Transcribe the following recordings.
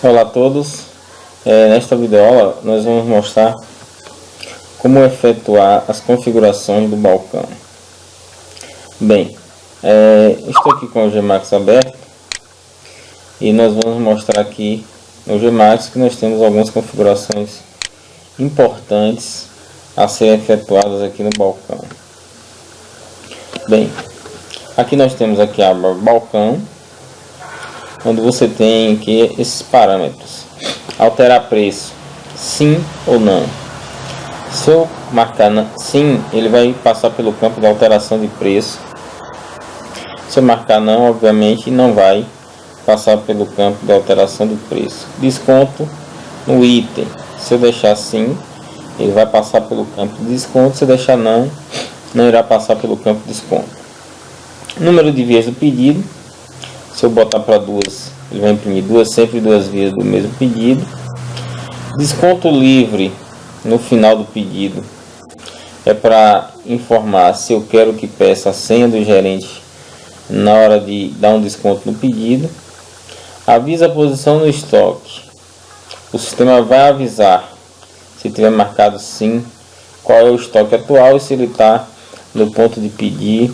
Olá a todos, nesta videoaula nós vamos mostrar como efetuar as configurações do balcão. Bem, estou aqui com o Gmax aberto e nós vamos mostrar aqui no Gmax que nós temos algumas configurações importantes a serem efetuadas aqui no balcão. Bem, aqui nós temos aqui a aba balcão, onde você tem aqui esses parâmetros: alterar preço, sim ou não. Se eu marcar sim, ele vai passar pelo campo de alteração de preço. Se eu marcar não, obviamente não vai passar pelo campo de alteração de preço. Desconto no item, se eu deixar sim, ele vai passar pelo campo de desconto. Se eu deixar não, não irá passar pelo campo de desconto. Número de vias do pedido, se eu botar para duas, ele vai imprimir sempre duas vias do mesmo pedido. Desconto livre no final do pedido é para informar se eu quero que peça a senha do gerente na hora de dar um desconto no pedido. Avisa a posição no estoque, o sistema vai avisar, se tiver marcado sim, qual é o estoque atual e se ele está no ponto de pedir,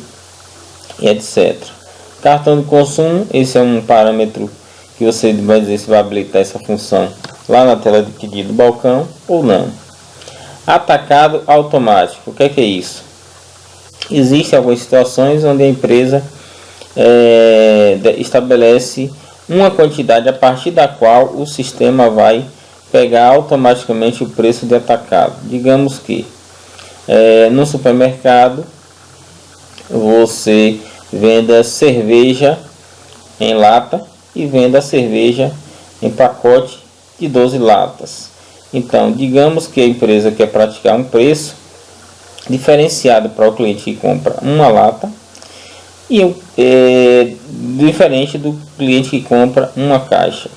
e etc. Cartão de consumo, esse é um parâmetro que você vai dizer se vai habilitar essa função lá na tela de pedido do balcão ou não. Atacado automático, o que é isso? Existem algumas situações onde a empresa estabelece uma quantidade a partir da qual o sistema vai pegar automaticamente o preço de atacado. Digamos que no supermercado você venda cerveja em lata e venda cerveja em pacote de 12 latas. Então, digamos que a empresa quer praticar um preço diferenciado para o cliente que compra uma lata e diferente do cliente que compra uma caixa.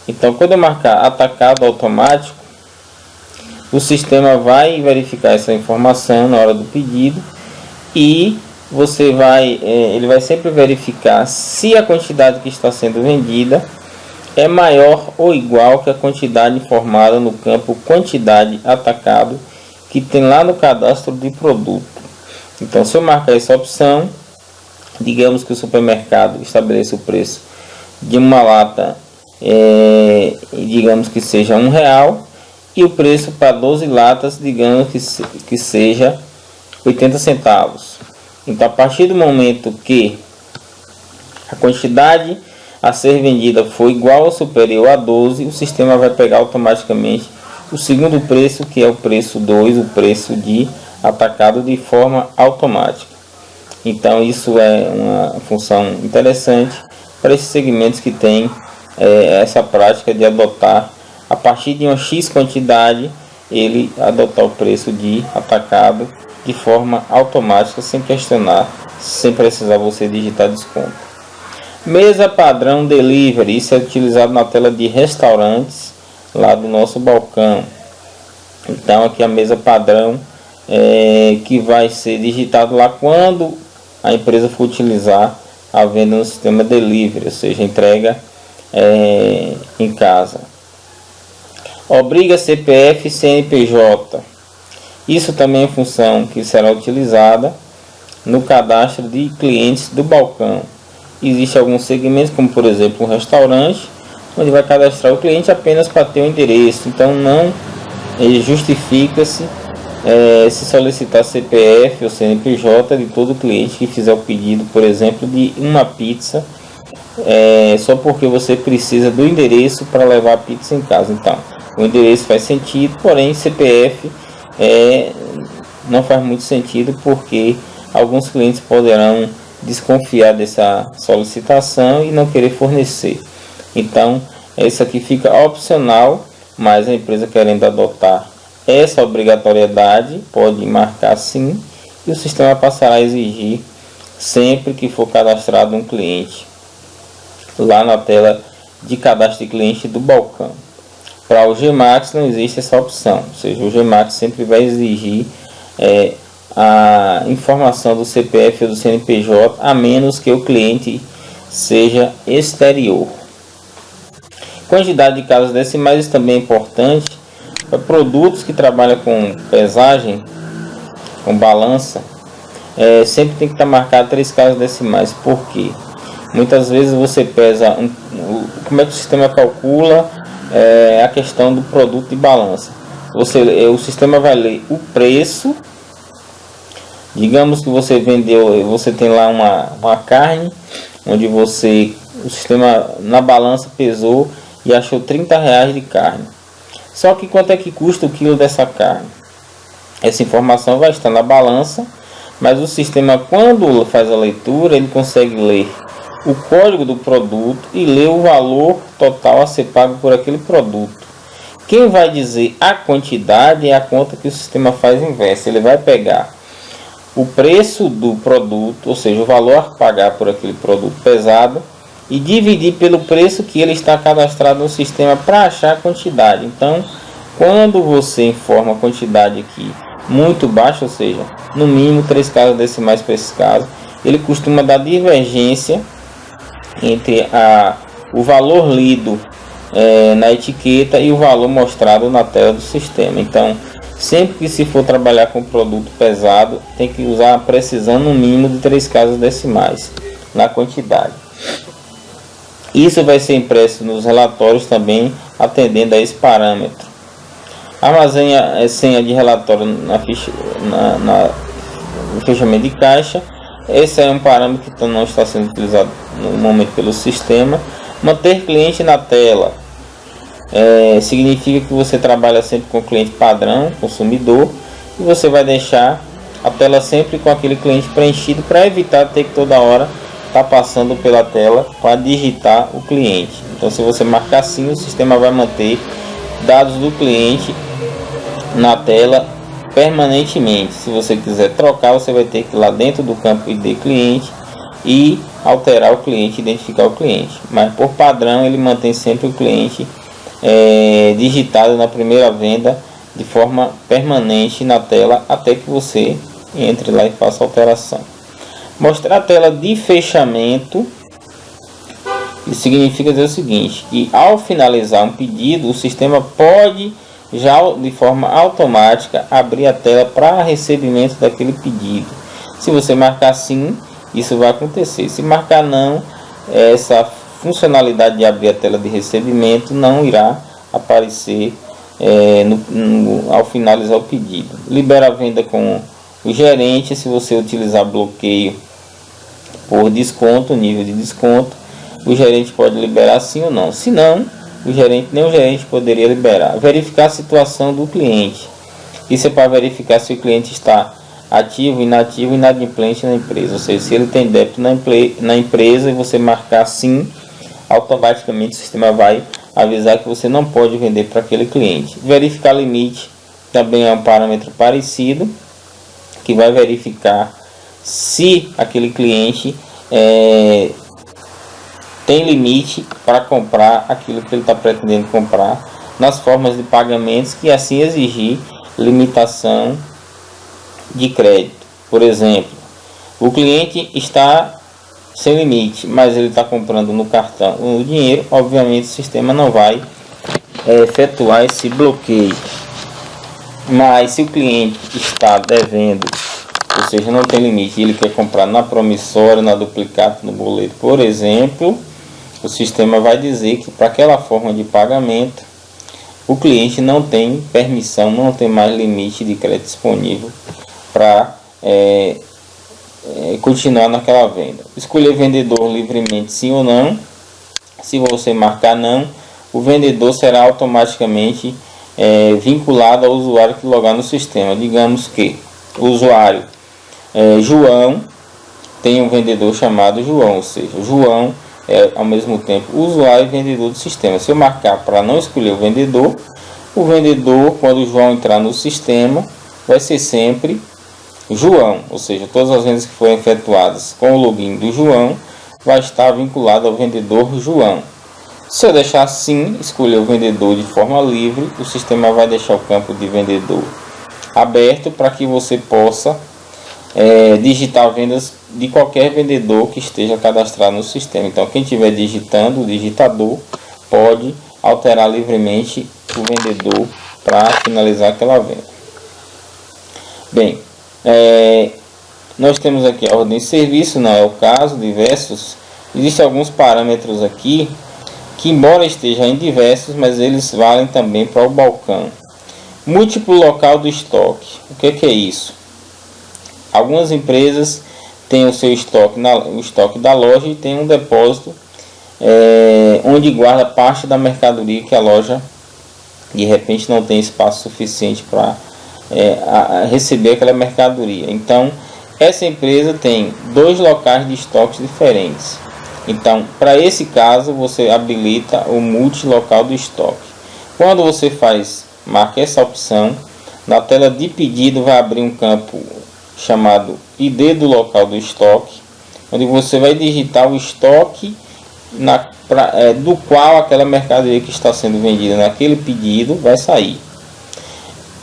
Então, quando eu marcar atacado automático, o sistema vai verificar essa informação na hora do pedido e ele vai sempre verificar se a quantidade que está sendo vendida é maior ou igual que a quantidade informada no campo quantidade atacado que tem lá no cadastro de produto. Então, se eu marcar essa opção, digamos que o supermercado estabeleça o preço de uma lata, digamos que seja R$1, e o preço para 12 latas, digamos que seja 80 centavos. Então, a partir do momento que a quantidade a ser vendida for igual ou superior a 12, o sistema vai pegar automaticamente o segundo preço, que é o preço 2, o preço de atacado, de forma automática. Então, isso é uma função interessante para esses segmentos que tem essa prática de adotar, a partir de uma X quantidade, ele adotar o preço de atacado de forma automática, sem questionar, sem precisar você digitar desconto. Mesa padrão delivery, isso é utilizado na tela de restaurantes lá do nosso balcão. Então, aqui a mesa padrão que vai ser digitado lá quando a empresa for utilizar a venda no sistema delivery, ou seja, entrega em casa. Obriga CPF e CNPJ. Isso também é função que será utilizada no cadastro de clientes do balcão. Existem alguns segmentos, como por exemplo um restaurante, onde vai cadastrar o cliente apenas para ter o endereço. Então não justifica-se se solicitar CPF ou CNPJ de todo cliente que fizer o pedido, por exemplo, de uma pizza, só porque você precisa do endereço para levar a pizza em casa. Então, o endereço faz sentido, porém CPF não faz muito sentido, porque alguns clientes poderão desconfiar dessa solicitação e não querer fornecer. Então, isso aqui fica opcional, mas a empresa querendo adotar essa obrigatoriedade pode marcar sim, e o sistema passará a exigir sempre que for cadastrado um cliente lá na tela de cadastro de cliente do balcão. Para o Gmax não existe essa opção, ou seja, o Gmax sempre vai exigir a informação do CPF ou do CNPJ, a menos que o cliente seja exterior. Quantidade de casas decimais, isso também é importante. Para produtos que trabalham com pesagem, com balança, sempre tem que estar marcado 3 casas decimais. Por quê? Muitas vezes você pesa, como é que o sistema calcula a questão do produto de balança? O sistema vai ler o preço. Digamos que você vendeu, você tem lá uma carne, onde o sistema na balança pesou e achou R$30 de carne. Só que quanto é que custa o quilo dessa carne? Essa informação vai estar na balança, mas o sistema, quando faz a leitura, ele consegue ler o código do produto e ler o valor total a ser pago por aquele produto. Quem vai dizer a quantidade é a conta que o sistema faz inversa. Ele vai pegar o preço do produto, ou seja, o valor a pagar por aquele produto pesado, e dividir pelo preço que ele está cadastrado no sistema para achar a quantidade. Então, quando você informa a quantidade aqui muito baixa, ou seja, no mínimo 3 casas decimais para esse caso, ele costuma dar divergência entre o valor lido na etiqueta e o valor mostrado na tela do sistema. Então, sempre que se for trabalhar com produto pesado, tem que usar a precisão no mínimo de 3 casas decimais na quantidade. Isso vai ser impresso nos relatórios também, atendendo a esse parâmetro. Armazene a senha de relatório no fechamento de caixa. Esse é um parâmetro que não está sendo utilizado no momento pelo sistema. Manter cliente na tela significa que você trabalha sempre com cliente padrão, consumidor, e você vai deixar a tela sempre com aquele cliente preenchido para evitar ter que toda hora estar passando pela tela para digitar o cliente. Então, se você marcar assim, o sistema vai manter dados do cliente na tela permanentemente. Se você quiser trocar, você vai ter que ir lá dentro do campo ID cliente e alterar o cliente, identificar o cliente. Mas por padrão ele mantém sempre o cliente digitado na primeira venda de forma permanente na tela até que você entre lá e faça a alteração. Mostrar a tela de fechamento, isso significa dizer o seguinte, que ao finalizar um pedido, o sistema pode já de forma automática abrir a tela para recebimento daquele pedido. Se você marcar sim, isso vai acontecer. Se marcar não, essa funcionalidade de abrir a tela de recebimento não irá aparecer ao finalizar o pedido. Libera a venda com o gerente. Se você utilizar bloqueio por desconto, nível de desconto, o gerente pode liberar sim ou não. Se não, nem o gerente poderia liberar. Verificar a situação do cliente. Isso é para verificar se o cliente está ativo, inativo, inadimplente na empresa. Ou seja, se ele tem débito na empresa e você marcar sim, automaticamente o sistema vai avisar que você não pode vender para aquele cliente. Verificar limite também é um parâmetro parecido, que vai verificar se aquele cliente tem limite para comprar aquilo que ele está pretendendo comprar, nas formas de pagamentos que assim exigir limitação de crédito. Por exemplo, o cliente está sem limite, mas ele está comprando no cartão o dinheiro, obviamente o sistema não vai efetuar esse bloqueio. Mas se o cliente está devendo, ou seja, não tem limite, e ele quer comprar na promissória, na duplicata, no boleto, por exemplo, o sistema vai dizer que para aquela forma de pagamento o cliente não tem permissão, não tem mais limite de crédito disponível para continuar naquela venda. Escolher vendedor livremente sim ou não. Se você marcar não, o vendedor será automaticamente vinculado ao usuário que logar no sistema. Digamos que o usuário João tem um vendedor chamado João, ou seja, o João é ao mesmo tempo usuário e vendedor do sistema. Se eu marcar para não escolher o vendedor, quando o João entrar no sistema, vai ser sempre João, ou seja, todas as vendas que forem efetuadas com o login do João vai estar vinculado ao vendedor João. Se eu deixar assim, escolher o vendedor de forma livre, o sistema vai deixar o campo de vendedor aberto para que você possa digitar vendas de qualquer vendedor que esteja cadastrado no sistema. Então, quem estiver digitando, o digitador pode alterar livremente o vendedor para finalizar aquela venda. Bem, nós temos aqui a ordem de serviço, não é o caso, diversos. Existem alguns parâmetros aqui que, embora estejam em diversos, mas eles valem também para o balcão. Múltiplo local do estoque. O que é isso? Algumas empresas têm o seu estoque, o estoque da loja, e tem um depósito onde guarda parte da mercadoria que a loja de repente não tem espaço suficiente para receber aquela mercadoria. Então essa empresa tem dois locais de estoques diferentes. Então, para esse caso, você habilita o multilocal do estoque. Quando você marca essa opção, na tela de pedido vai abrir um campo chamado ID do local do estoque, onde você vai digitar o estoque do qual aquela mercadoria que está sendo vendida naquele pedido vai sair.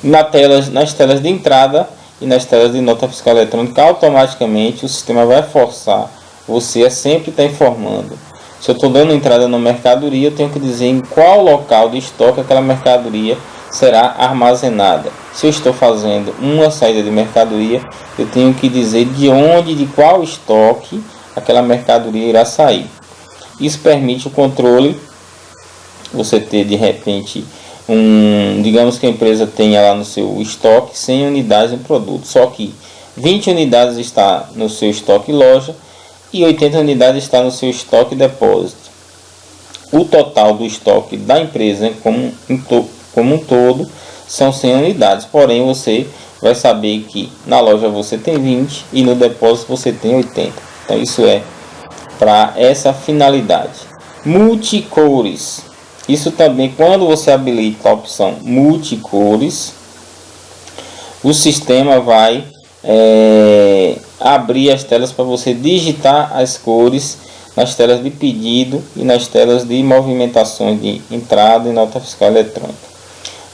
Nas telas de entrada e nas telas de nota fiscal eletrônica, automaticamente o sistema vai forçar você a sempre estar informando. Se eu estou dando entrada na mercadoria, eu tenho que dizer em qual local de estoque aquela mercadoria será armazenada. Se eu estou fazendo uma saída de mercadoria, eu tenho que dizer de qual estoque aquela mercadoria irá sair. Isso permite o controle, você ter de repente digamos que a empresa tenha lá no seu estoque 100 unidades em produto, só que 20 unidades está no seu estoque loja e 80 unidades está no seu estoque depósito. O total do estoque da empresa como um todo são 100 unidades, porém você vai saber que na loja você tem 20 e no depósito você tem 80. Então isso é para essa finalidade. Multicores. Isso também, quando você habilita a opção multicores, o sistema vai abrir as telas para você digitar as cores nas telas de pedido e nas telas de movimentações de entrada e nota fiscal eletrônica.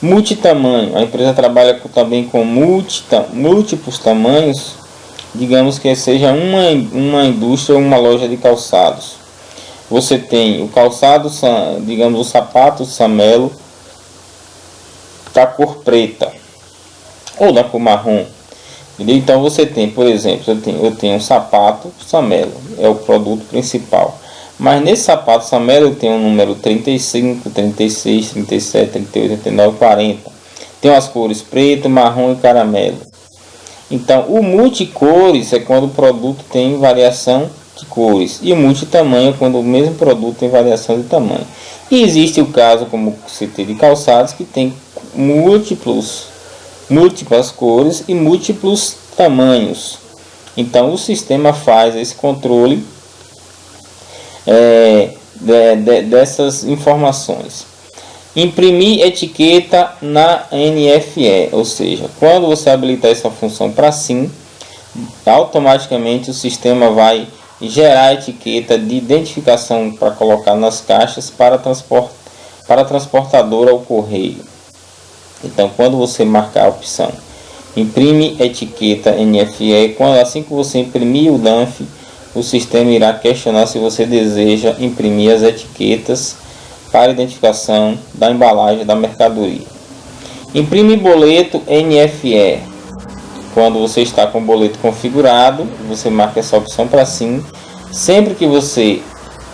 Multitamanho. A empresa trabalha também com múltiplos tamanhos, digamos que seja uma indústria ou uma loja de calçados. Você tem o calçado, digamos, o sapato Samelo da cor preta ou da cor marrom. Então você tem, por exemplo, eu tenho um sapato Samelo, é o produto principal. Mas nesse sapato Samelo eu tenho o número 35, 36, 37, 38, 39, 40. Tem as cores preto, marrom e caramelo. Então o multicores é quando o produto tem variação de cores, e o multitamanho é quando o mesmo produto tem variação de tamanho. E existe o caso, como citei, de calçados, que tem múltiplas cores e múltiplos tamanhos. Então o sistema faz esse controle dessas informações. Imprimir etiqueta na NFE, ou seja, quando você habilitar essa função para sim, automaticamente o sistema vai gerar a etiqueta de identificação para colocar nas caixas para transportadora ou correio. Então, quando você marcar a opção imprime etiqueta NFE, assim que você imprimir o DANF, o sistema irá questionar se você deseja imprimir as etiquetas para identificação da embalagem da mercadoria. Imprime boleto NFE. Quando você está com o boleto configurado, você marca essa opção para sim. Sempre que você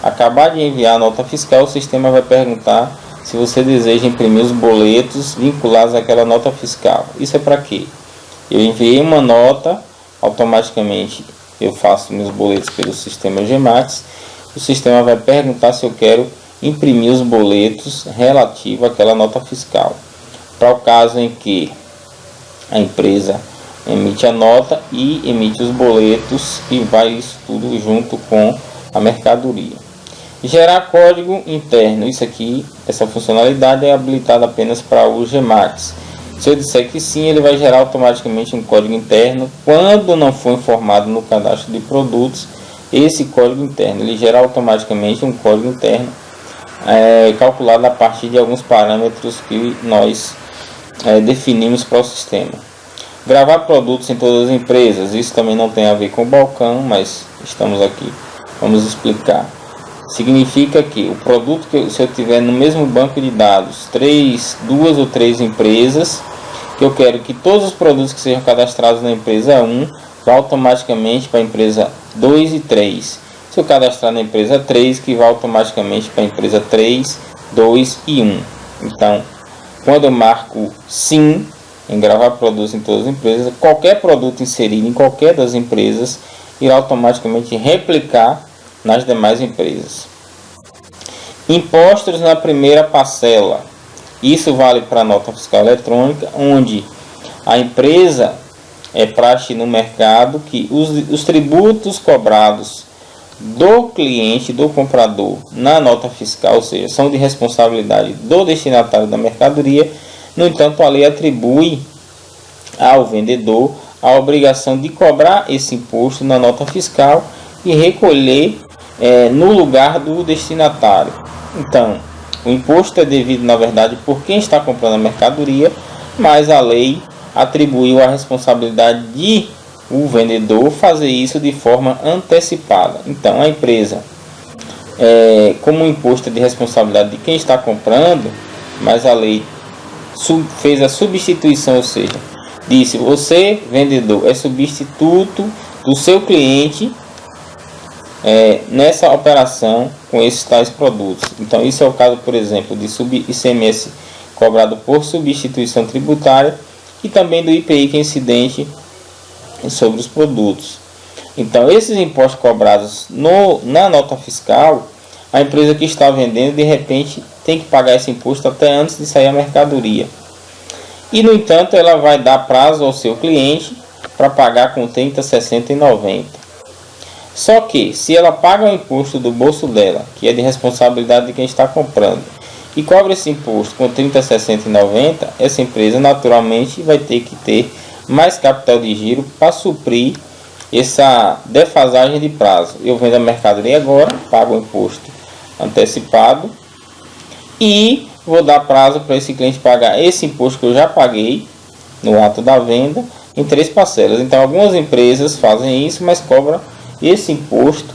acabar de enviar a nota fiscal, o sistema vai perguntar se você deseja imprimir os boletos vinculados àquela nota fiscal. Isso é para quê? Eu enviei uma nota, automaticamente eu faço meus boletos pelo sistema GMAX. O sistema vai perguntar se eu quero imprimir os boletos relativos àquela nota fiscal. Para o caso em que a empresa emite a nota e emite os boletos, e vai isso tudo junto com a mercadoria. Gerar código interno. Essa funcionalidade é habilitada apenas para o GMAX. Se eu disser que sim, ele vai gerar automaticamente um código interno. Quando não for informado no cadastro de produtos, esse código interno, ele gera automaticamente um código interno calculado a partir de alguns parâmetros que nós definimos para o sistema. Gravar produtos em todas as empresas. Isso também não tem a ver com o balcão, mas estamos aqui, vamos explicar. significa que o produto se eu tiver no mesmo banco de dados duas ou três empresas, que eu quero que todos os produtos que sejam cadastrados na empresa 1 vá automaticamente para a empresa 2 e 3. Se eu cadastrar na empresa 3, que vá automaticamente para a empresa 3, 2 e 1. Então, quando eu marco sim em gravar produtos em todas as empresas, qualquer produto inserido em qualquer das empresas irá automaticamente replicar nas demais empresas. Impostos na primeira parcela. Isso vale para a nota fiscal eletrônica, onde a empresa é praxe no mercado que os tributos cobrados do cliente, do comprador, na nota fiscal, ou seja, são de responsabilidade do destinatário da mercadoria. No entanto, a lei atribui ao vendedor a obrigação de cobrar esse imposto na nota fiscal e recolher no lugar do destinatário. Então, o imposto é devido, na verdade, por quem está comprando a mercadoria, mas a lei atribuiu a responsabilidade de o vendedor fazer isso de forma antecipada. Então, a empresa, como o imposto é de responsabilidade de quem está comprando, mas a lei fez a substituição, ou seja, disse: você, vendedor, é substituto do seu cliente nessa operação com esses tais produtos. Então, isso é o caso, por exemplo, de ICMS cobrado por substituição tributária e também do IPI, que é incidente sobre os produtos. Então, esses impostos cobrados na nota fiscal, a empresa que está vendendo, de repente, tem que pagar esse imposto até antes de sair a mercadoria. E, no entanto, ela vai dar prazo ao seu cliente para pagar com 30, 60 e 90. Só que, se ela paga o imposto do bolso dela, que é de responsabilidade de quem está comprando, e cobra esse imposto com 30, 60 e 90, essa empresa naturalmente vai ter que ter mais capital de giro para suprir essa defasagem de prazo. Eu vendo a mercadoria agora, pago o imposto antecipado e vou dar prazo para esse cliente pagar esse imposto que eu já paguei no ato da venda em 3 parcelas. Então, algumas empresas fazem isso, mas cobram esse imposto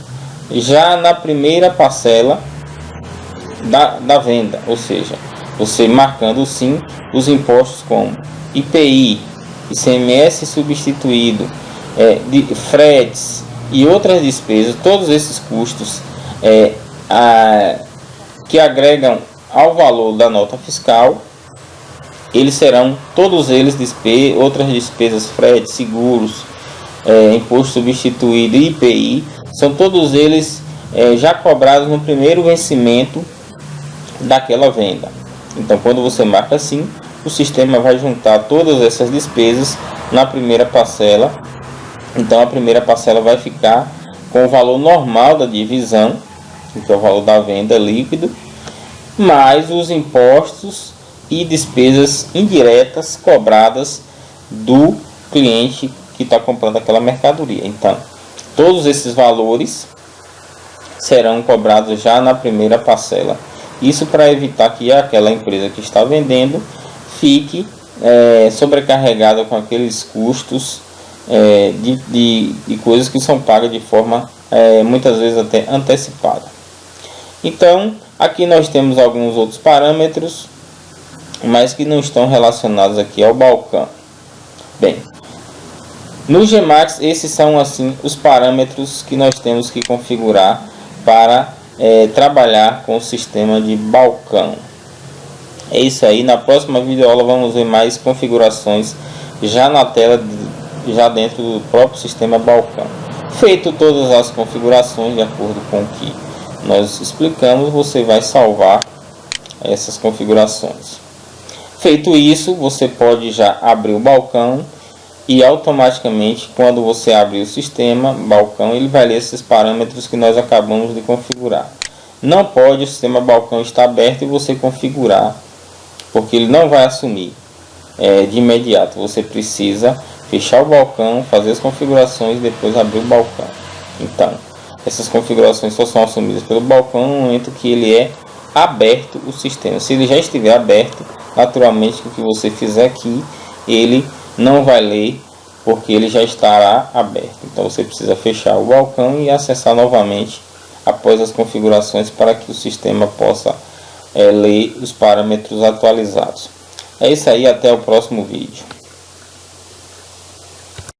já na primeira parcela da venda, ou seja, você marcando sim os impostos como IPI, ICMS substituído, de fretes e outras despesas, todos esses custos que agregam ao valor da nota fiscal, eles serão todos eles outras despesas, fretes, seguros, imposto substituído e IPI, são todos eles já cobrados no primeiro vencimento daquela venda. Então, quando você marca assim, o sistema vai juntar todas essas despesas na primeira parcela. Então, a primeira parcela vai ficar com o valor normal da divisão, que é o valor da venda líquido, mais os impostos e despesas indiretas cobradas do cliente que está comprando aquela mercadoria. Então, todos esses valores serão cobrados já na primeira parcela. Isso para evitar que aquela empresa que está vendendo fique sobrecarregada com aqueles custos de coisas que são pagas de forma muitas vezes até antecipada. Então, aqui nós temos alguns outros parâmetros, mas que não estão relacionados aqui ao balcão. Bem, no GMAX, esses são assim os parâmetros que nós temos que configurar para trabalhar com o sistema de balcão. É isso aí. Na próxima videoaula vamos ver mais configurações já na tela, já dentro do próprio sistema balcão. Feito todas as configurações de acordo com o que nós explicamos, você vai salvar essas configurações. Feito isso, você pode já abrir o balcão e automaticamente, quando você abrir o sistema balcão, ele vai ler esses parâmetros que nós acabamos de configurar. Não pode o sistema balcão estar aberto e você configurar, porque ele não vai assumir de imediato. Você precisa fechar o balcão, fazer as configurações e depois abrir o balcão. Então, essas configurações só são assumidas pelo balcão no momento que ele é aberto o sistema. Se ele já estiver aberto, naturalmente o que você fizer aqui, ele não vai ler, porque ele já estará aberto. Então você precisa fechar o balcão e acessar novamente após as configurações para que o sistema possa ler os parâmetros atualizados. É isso aí, até o próximo vídeo.